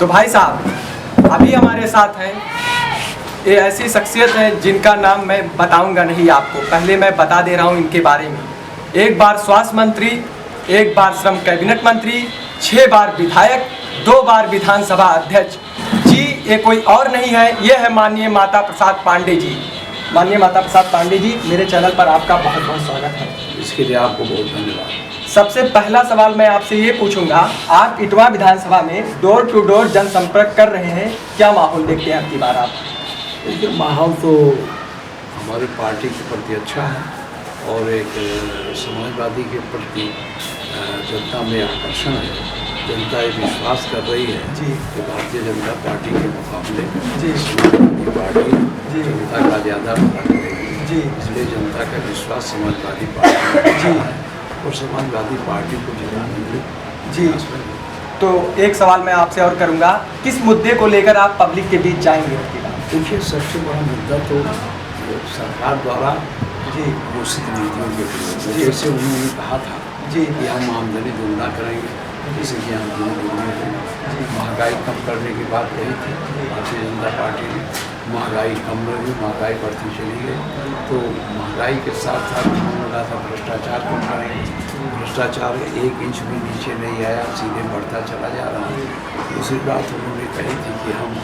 तो भाई साहब अभी हमारे साथ हैं ये ऐसी शख्सियत है जिनका नाम मैं बताऊंगा नहीं आपको, पहले मैं बता दे रहा हूं इनके बारे में। एक बार स्वास्थ्य मंत्री, एक बार श्रम कैबिनेट मंत्री, 6 बार विधायक, 2 बार विधानसभा अध्यक्ष जी। ये कोई और नहीं है, ये है माननीय माता प्रसाद पांडे जी। माननीय माता प्रसाद पांडे जी, मेरे चैनल पर आपका बहुत बहुत स्वागत है। इसके लिए आपको बहुत धन्यवाद। सबसे पहला सवाल मैं आपसे ये पूछूंगा, आप इटवा विधानसभा में डोर टू डोर जनसंपर्क कर रहे हैं, क्या माहौल देखते हैं आपकी बार आप? देखिए, माहौल तो हमारी पार्टी के प्रति अच्छा है और एक समाजवादी के प्रति जनता में आकर्षण है। जनता ये विश्वास कर रही है कि भारतीय जनता पार्टी के मुकाबले समाजवादी पार्टी जनता का ज़्यादा भला करेगी। इसलिए जनता का विश्वास समाजवादी पार्टी है और समाजवादी पार्टी को जिताने जी। तो एक सवाल मैं आपसे और करूंगा, किस मुद्दे को लेकर आप पब्लिक के बीच जाएंगे? देखिए, सबसे बड़ा मुद्दा तो सरकार द्वारा घोषित नीतियों के विरोध, जैसे उन्होंने कहा था कि हम आमदनी दोगुना करेंगे, जैसे कि आमदनी दोगुना करेंगे। महंगाई कम करने की बात कही थी भारतीय जनता पार्टी ने, महंगाई कम रही, महंगाई बढ़ती चली गई। तो महंगाई के साथ साथ उन्होंने कहा था भ्रष्टाचार कम करेंगे। भ्रष्टाचार 1 इंच भी नीचे नहीं आया, सीधे बढ़ता चला जा रहा है। दूसरी बात उन्होंने कही थी कि हम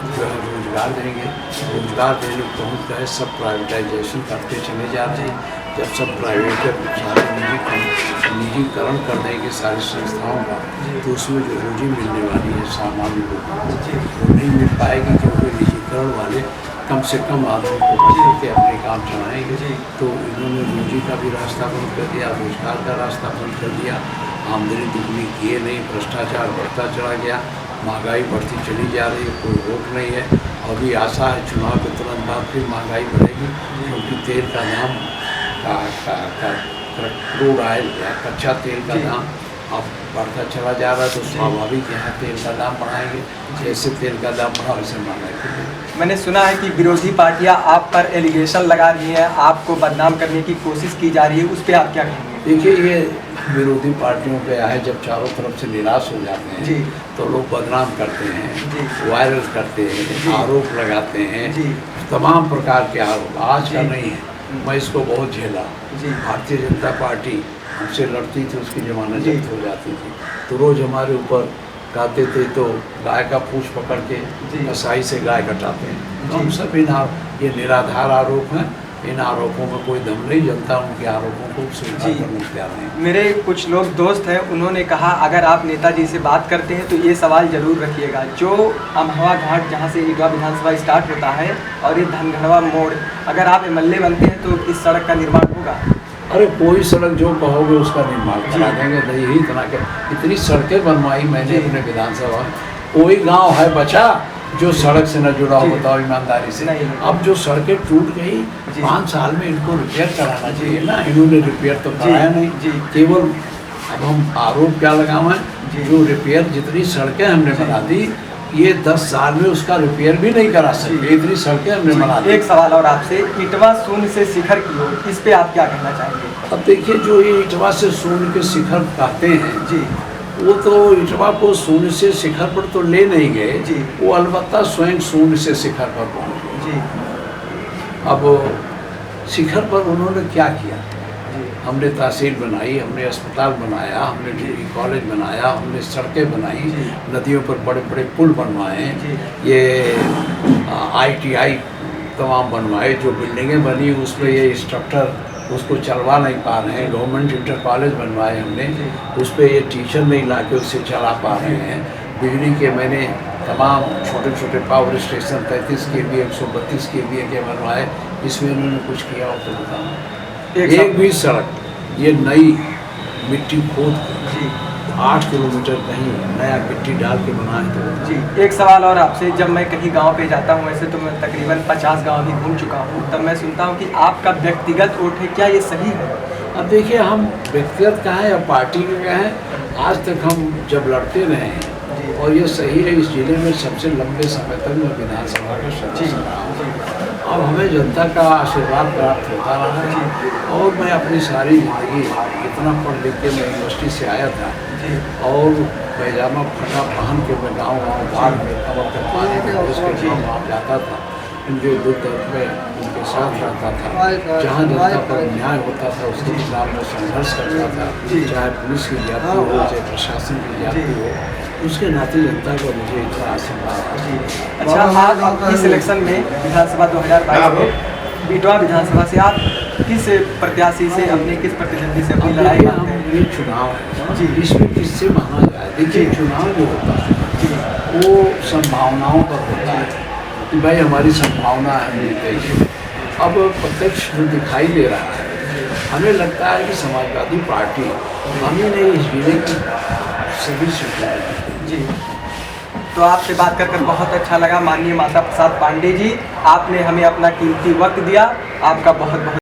जो है रोजगार देंगे, रोजगार देने को हम कहे सब प्राइवेटाइजेशन करते चले जाते हैं। जब सब प्राइवेट सारे निजीकरण कर देंगे सारी संस्थाओं का, तो उसमें जो रोजी मिलने वाली है सामान्य लोगों को वो नहीं मिल पाएगी, क्योंकि निजीकरण वाले कम से कम आदमी को पकड़ के अपने काम चलाएंगे। तो इन्होंने रोजी का भी रास्ता बंद कर दिया, रोजगार का रास्ता बंद कर दिया, आमदनी दुगनी किए नहीं, भ्रष्टाचार बढ़ता चला गया, महंगाई बढ़ती चली जा रही है, कोई रोक नहीं है। अभी आशा है चुनाव के तुरंत बाद फिर महंगाई बढ़ेगी, क्योंकि तेल का दाम क्रूड ऑयल या कच्चा तेल का दाम अब बढ़ता चला जा रहा है। तो स्वाभाविक है तेल का दाम बढ़ाएंगे, जैसे तेल का दाम बढ़ा वैसे महंगाई। मैंने सुना है कि विरोधी पार्टियां आप पर एलिगेशन लगा रही हैं, आपको बदनाम करने की कोशिश की जा रही है, उस पर आप क्या कहेंगे? देखिए, ये विरोधी पार्टियों पे है, जब चारों तरफ से निराश हो जाते हैं तो लोग बदनाम करते हैं, वायरल करते हैं, आरोप लगाते हैं, तमाम प्रकार के आरोप। आज का नहीं है, मैं इसको बहुत झेला। भारतीय जनता पार्टी हमसे लड़ती थी, उसकी जमानत जब्त हो जाती थी, तो रोज़ हमारे ऊपर कहते थे तो गाय का पूँछ पकड़ के कसाई से गाय कटाते हैं। हम सब ये निराधार आरोप हैं, इन आरोपों में कोई दम नहीं, जनता उनके आरोपों को स्वीकार करने तैयार नहीं। मेरे कुछ लोग दोस्त हैं, उन्होंने कहा अगर आप नेताजी से बात करते हैं तो ये सवाल जरूर रखिएगा, जो अमहवा घाट जहाँ से इटवा विधानसभा स्टार्ट होता है और ये धनगढ़वा मोड़, अगर आप एमएलए बनते हैं तो इस सड़क का निर्माण होगा? अरे कोई सड़क जो कहोगे उसका निर्माण करा देंगे। नहीं इतना क्या, इतनी सड़कें बनवाई मैंने अपने विधानसभा में, कोई गाँव है बचा जो सड़क से न जुड़ा हो, बताओ ईमानदारी से। अब जो सड़कें टूट गई 5 साल में इनको रिपेयर कराना चाहिए ना, इन्होंने रिपेयर तो कराया नहीं। केवल अब हम आरोप क्या लगाएं, जो रिपेयर जितनी सड़कें हमने बना दी, ये 10 साल में उसका रिपेयर भी नहीं करा सकते, इतनी सड़कें हमने बना दी। एक सवाल और आपसे, इटवा शून्य से शिखर की ओर, इस पे आप क्या कहना चाहेंगे? अब देखिए, जो ये इटवा से शून्य के शिखर कहते हैं वो तो इटवा को शून्य से शिखर पर तो ले नहीं गए, वो अलबत्ता स्वयं शून्य से शिखर पर पहुँच गए। अब शिखर पर उन्होंने क्या किया? हमने तहसील बनाई, हमने अस्पताल बनाया, हमने डिग्री कॉलेज बनाया, हमने सड़कें बनाई, नदियों पर बड़े बड़े पुल बनवाए, ये ITI तमाम बनवाए, जो बिल्डिंगें बनी उस पर ये स्ट्रक्चर उसको चलवा नहीं पा रहे हैं। गवर्नमेंट इंटर कॉलेज बनवाए हमने, उस पर ये टीचर नहीं ला के उससे चला पा रहे हैं। बिजली के मैंने तमाम छोटे छोटे पावर स्टेशन 33 kV 132 kV के बनवाए, इसमें इन्होंने कुछ किया हो तो बताओ? एक भी सड़क ये नई मिट्टी खोद 8 किलोमीटर कहीं नया मिट्टी डाल के बनाए तो। एक सवाल और आपसे, जब मैं कहीं गांव पे जाता हूं, वैसे तो मैं तकरीबन 50 गांव भी घूम चुका हूं, तब मैं सुनता हूं कि आपका व्यक्तिगत वोट है, क्या ये सही है? अब देखिए, हम व्यक्तिगत का है या पार्टी के क्या है, आज तक हम जब लड़ते रहे हैं और ये सही है, इस जिले में सबसे लंबे समय तक मैं विधानसभा का सदस्य रहा हूँ। अब हमें जनता का आशीर्वाद प्राप्त होता रहा है और मैं अपनी सारी ज़िंदगी इतना पढ़ लिख के मैं यूनिवर्सिटी से आया था, जी। और पैजामा फटा पहन के मैं गाँव बाढ़ में कमर तक पानी में उसके गाँव जाता था, उनके दुख दर्द में उनके साथ रहता था। जहाँ जनता पर अन्याय होता था उसके खिलाफ में संघर्ष करता था, चाहे पुलिस की जाति हो चाहे प्रशासन की जाति हो, उसके नाते जनता को मुझे इतना आशीर्वाद। अच्छा, आप इस इलेक्शन में विधानसभा 2022 में बिटवा विधानसभा से आप किस प्रत्याशी से अपने किस प्रतिद्वंदी से अपनी लड़ाई करते हैं? ये चुनाव है जी। इसमें किससे माना जाए? देखिए चुनाव जो होता है वो संभावनाओं पर होता है कि भाई हमारी संभावना है जीतेगी। अब प्रत्यक्ष जो दिखाई दे रहा है, हमें लगता है कि समाजवादी पार्टी हम ही नहीं इस जिले की सभी सीटें। जी, तो आपसे बात कर बहुत अच्छा लगा माननीय माता प्रसाद पांडे जी, आपने हमें अपना कीमती वक्त दिया, आपका बहुत बहुत